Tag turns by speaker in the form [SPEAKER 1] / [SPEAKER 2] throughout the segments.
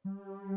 [SPEAKER 1] Welcome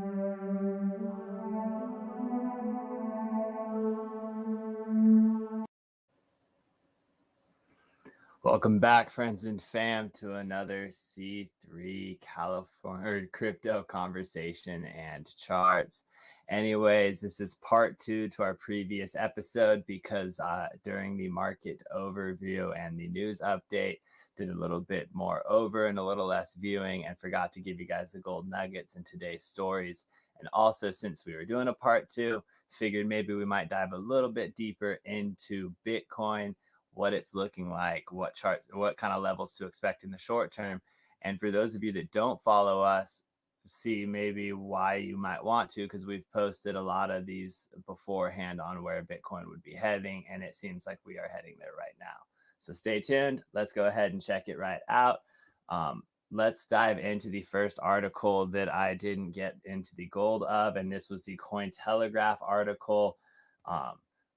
[SPEAKER 1] back, friends and fam, to another C3 California crypto conversation and charts. Anyways, this is part 2 to our previous episode because during the market overview and the news update, did a little bit more over and a little less viewing and forgot to give you guys the gold nuggets in today's stories. And also, since we were doing a part 2, figured maybe we might dive a little bit deeper into Bitcoin, what it's looking like, what charts, what kind of levels to expect in the short term. And for those of you that don't follow us, see maybe why you might want to, because we've posted a lot of these beforehand on where Bitcoin would be heading, and it seems like we are heading there right now. So stay tuned. Let's go ahead and check it right out. Let's dive into the first article that I didn't get into the gold of, and this was the Cointelegraph article.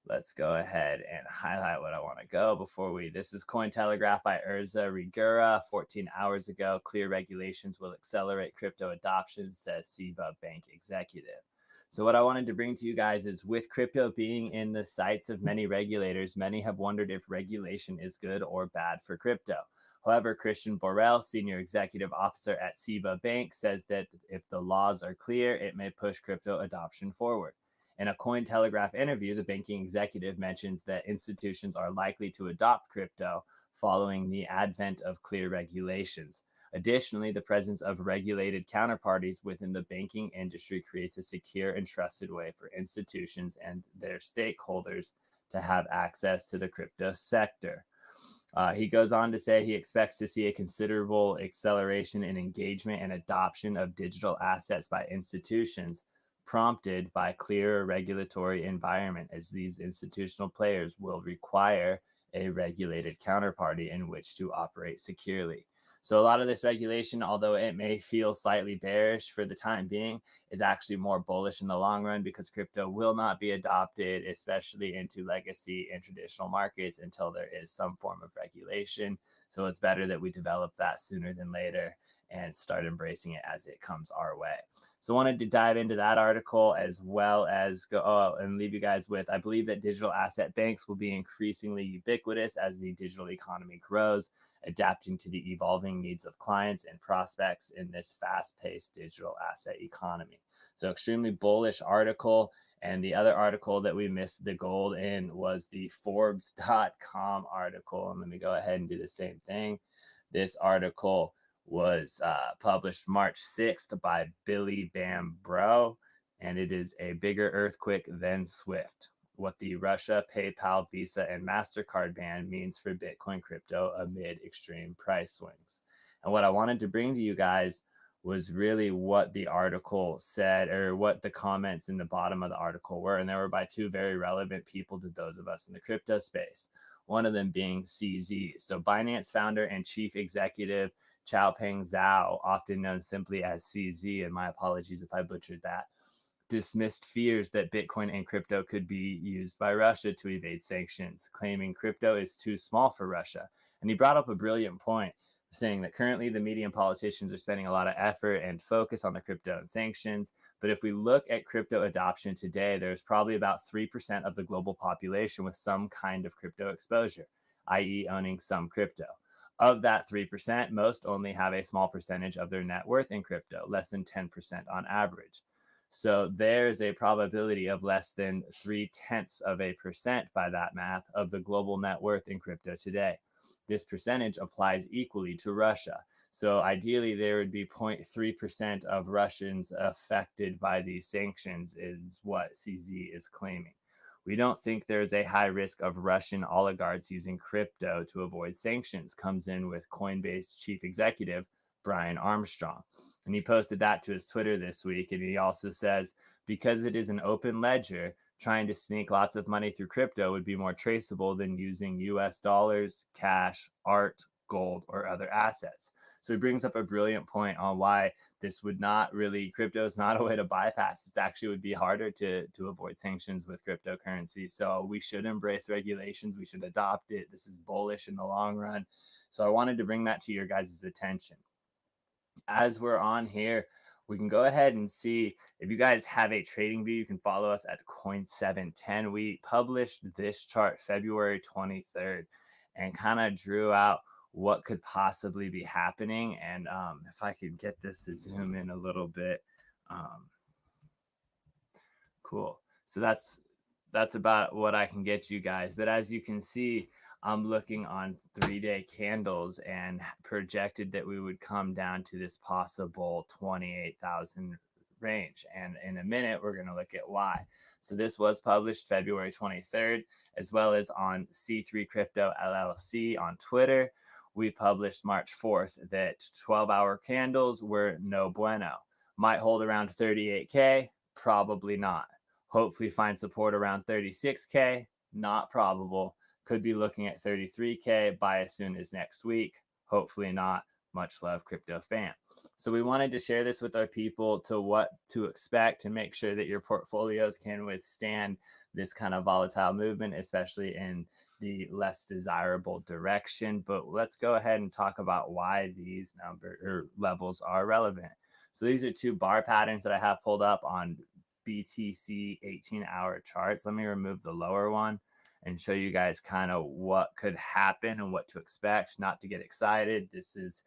[SPEAKER 1] Let's go ahead and highlight what I want to go before we. This is Cointelegraph by Urza Rigura. 14 hours ago, clear regulations will accelerate crypto adoption, says SEBA Bank executive. So what I wanted to bring to you guys is, with crypto being in the sights of many regulators, many have wondered if regulation is good or bad for crypto. However, Christian Borrell, senior executive officer at SEBA Bank, says that if the laws are clear, it may push crypto adoption forward. In a Cointelegraph interview, the banking executive mentions that institutions are likely to adopt crypto following the advent of clear regulations. Additionally, the presence of regulated counterparties within the banking industry creates a secure and trusted way for institutions and their stakeholders to have access to the crypto sector. He goes on to say he expects to see a considerable acceleration in engagement and adoption of digital assets by institutions, prompted by clearer regulatory environment, as these institutional players will require a regulated counterparty in which to operate securely. So a lot of this regulation, although it may feel slightly bearish for the time being, is actually more bullish in the long run, because crypto will not be adopted, especially into legacy and traditional markets, until there is some form of regulation. So it's better that we develop that sooner than later and start embracing it as it comes our way. So I wanted to dive into that article, as well as go and leave you guys with, I believe that digital asset banks will be increasingly ubiquitous as the digital economy grows, adapting to the evolving needs of clients and prospects in this fast-paced digital asset economy. So extremely bullish article. And the other article that we missed the gold in was the Forbes.com article. And let me go ahead and do the same thing. This article was published March 6th by Billy Bambro, and it is a bigger earthquake than Swift: what the Russia, PayPal, Visa, and MasterCard ban means for Bitcoin crypto amid extreme price swings. And what I wanted to bring to you guys was really what the article said, or what the comments in the bottom of the article were. And they were by two very relevant people to those of us in the crypto space. One of them being CZ. So Binance founder and chief executive Xiaopeng Zhao, often known simply as CZ, and my apologies if I butchered that, dismissed fears that Bitcoin and crypto could be used by Russia to evade sanctions, claiming crypto is too small for Russia. And he brought up a brilliant point, saying that currently the media and politicians are spending a lot of effort and focus on the crypto and sanctions. But if we look at crypto adoption today, there's probably about 3% of the global population with some kind of crypto exposure, i.e. owning some crypto. Of that 3%, most only have a small percentage of their net worth in crypto, less than 10% on average. So there's a probability of less than 0.3% by that math of the global net worth in crypto today. This percentage applies equally to Russia. So ideally, there would be 0.3% of Russians affected by these sanctions, is what CZ is claiming. We don't think there's a high risk of Russian oligarchs using crypto to avoid sanctions, comes in with Coinbase chief executive Brian Armstrong. And he posted that to his Twitter this week. And he also says, because it is an open ledger, trying to sneak lots of money through crypto would be more traceable than using US dollars, cash, art, gold, or other assets. So he brings up a brilliant point on why this would not really, crypto is not a way to bypass. It actually would be harder to avoid sanctions with cryptocurrency. So we should embrace regulations. We should adopt it. This is bullish in the long run. So I wanted to bring that to your guys' attention. As we're on here, we can go ahead and see if you guys have a trading view. You can follow us at Coin710. We published this chart February 23rd and kind of drew out what could possibly be happening. And if I could get this to zoom in a little bit, um, cool. So that's about what I can get you guys. But as you can see, I'm looking on 3-day candles and projected that we would come down to this possible 28,000 range. And in a minute, we're going to look at why. So this was published February 23rd, as well as on C3 Crypto LLC on Twitter. We published March 4th that 12-hour candles were no bueno. Might hold around 38K, probably not. Hopefully find support around 36K, not probable. Could be looking at 33K by as soon as next week. Hopefully not. Much love, crypto fam. So we wanted to share this with our people to what to expect to make sure that your portfolios can withstand this kind of volatile movement, especially in the less desirable direction. But let's go ahead and talk about why these levels are relevant. So these are two bar patterns that I have pulled up on BTC 18-hour charts. Let me remove the lower one and show you guys kind of what could happen and what to expect. Not to get excited. This is,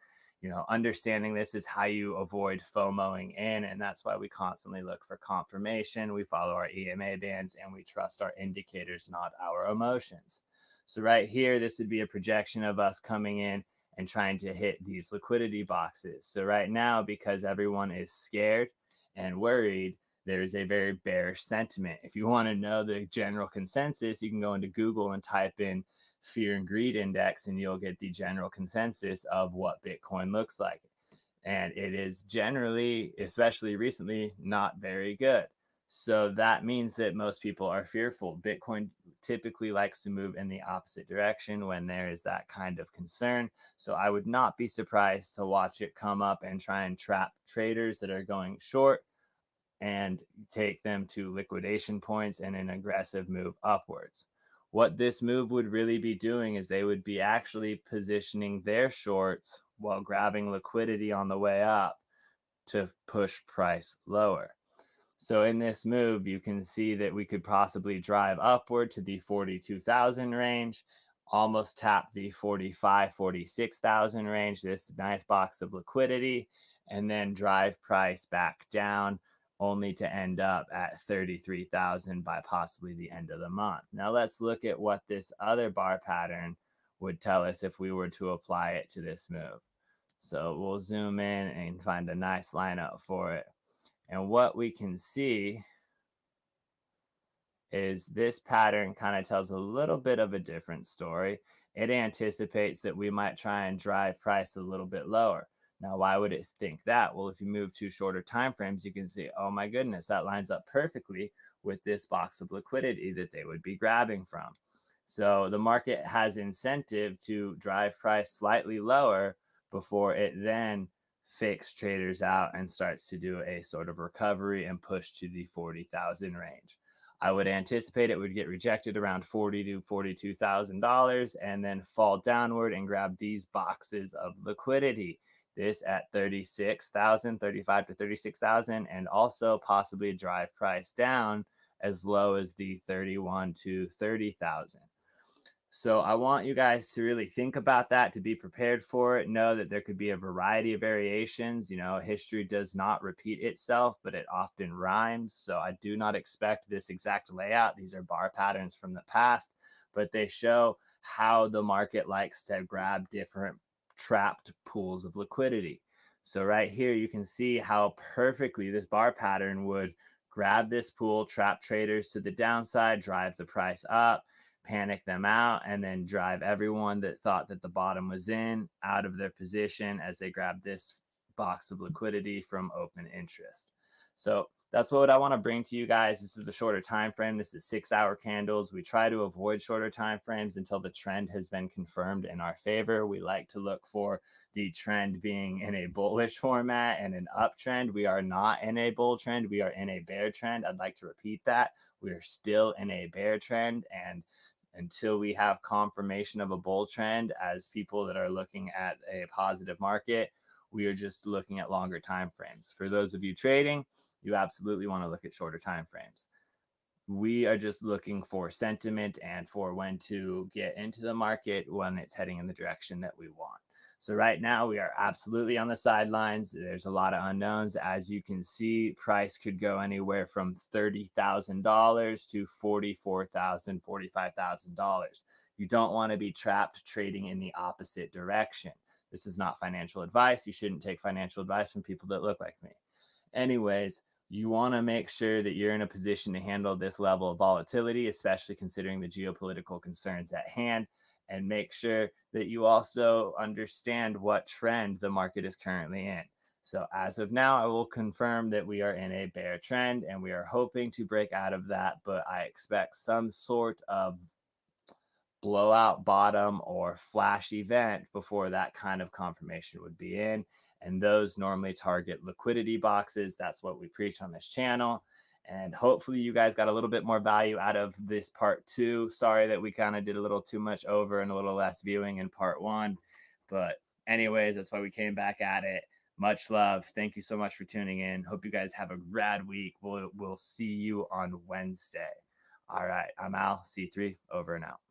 [SPEAKER 1] understanding this is how you avoid FOMOing in, and that's why we constantly look for confirmation. We follow our EMA bands and we trust our indicators, not our emotions. So right here, this would be a projection of us coming in and trying to hit these liquidity boxes. So right now, because everyone is scared and worried, there's a very bearish sentiment. If you want to know the general consensus, you can go into Google and type in fear and greed index, and you'll get the general consensus of what Bitcoin looks like. And it is generally, especially recently, not very good. So that means that most people are fearful. Bitcoin typically likes to move in the opposite direction when there is that kind of concern. So I would not be surprised to watch it come up and try and trap traders that are going short and take them to liquidation points and an aggressive move upwards. What this move would really be doing is they would be actually positioning their shorts while grabbing liquidity on the way up to push price lower. So in this move, you can see that we could possibly drive upward to the 42,000 range, almost tap the 45, 46,000 range, this nice box of liquidity, and then drive price back down only to end up at 33,000 by possibly the end of the month. Now let's look at what this other bar pattern would tell us if we were to apply it to this move. So we'll zoom in and find a nice lineup for it. And what we can see is this pattern kind of tells a little bit of a different story. It anticipates that we might try and drive price a little bit lower. Now, why would it think that? Well, if you move to shorter time frames, you can see, oh my goodness, that lines up perfectly with this box of liquidity that they would be grabbing from. So the market has incentive to drive price slightly lower before it then fakes traders out and starts to do a sort of recovery and push to the 40,000 range. I would anticipate it would get rejected around $40,000 to $42,000 and then fall downward and grab these boxes of liquidity. This at 36,000, 35 to 36,000, and also possibly drive price down as low as the 31 to 30,000. So I want you guys to really think about that, to be prepared for it. Know that there could be a variety of variations. History does not repeat itself, but it often rhymes. So I do not expect this exact layout. These are bar patterns from the past, but they show how the market likes to grab different trapped pools of liquidity. So right here, you can see how perfectly this bar pattern would grab this pool, trap traders to the downside, drive the price up, panic them out, and then drive everyone that thought that the bottom was in out of their position as they grab this box of liquidity from open interest. So that's what I want to bring to you guys. This is a shorter time frame. This is 6-hour candles. We try to avoid shorter time frames until the trend has been confirmed in our favor. We like to look for the trend being in a bullish format and an uptrend. We are not in a bull trend. We are in a bear trend. I'd like to repeat that. We are still in a bear trend, and until we have confirmation of a bull trend as people that are looking at a positive market, We are just looking at longer time frames. For those of you trading, you absolutely want to look at shorter time frames. We are just looking for sentiment and for when to get into the market when it's heading in the direction that we want. So right now we are absolutely on the sidelines. There's a lot of unknowns. As you can see, price could go anywhere from $30,000 to $44,000, $45,000. You don't want to be trapped trading in the opposite direction. This is not financial advice. You shouldn't take financial advice from people that look like me. Anyways, you want to make sure that you're in a position to handle this level of volatility, especially considering the geopolitical concerns at hand, and make sure that you also understand what trend the market is currently in. So, as of now, I will confirm that we are in a bear trend and we are hoping to break out of that, but I expect some sort of blowout bottom or flash event before that kind of confirmation would be in. And those normally target liquidity boxes. That's what we preach on this channel. And hopefully you guys got a little bit more value out of this part 2. Sorry that we kind of did a little too much over and a little less viewing in part 1. But anyways, that's why we came back at it. Much love. Thank you so much for tuning in. Hope you guys have a rad week. We'll see you on Wednesday. All right. I'm Al, C3, over and out.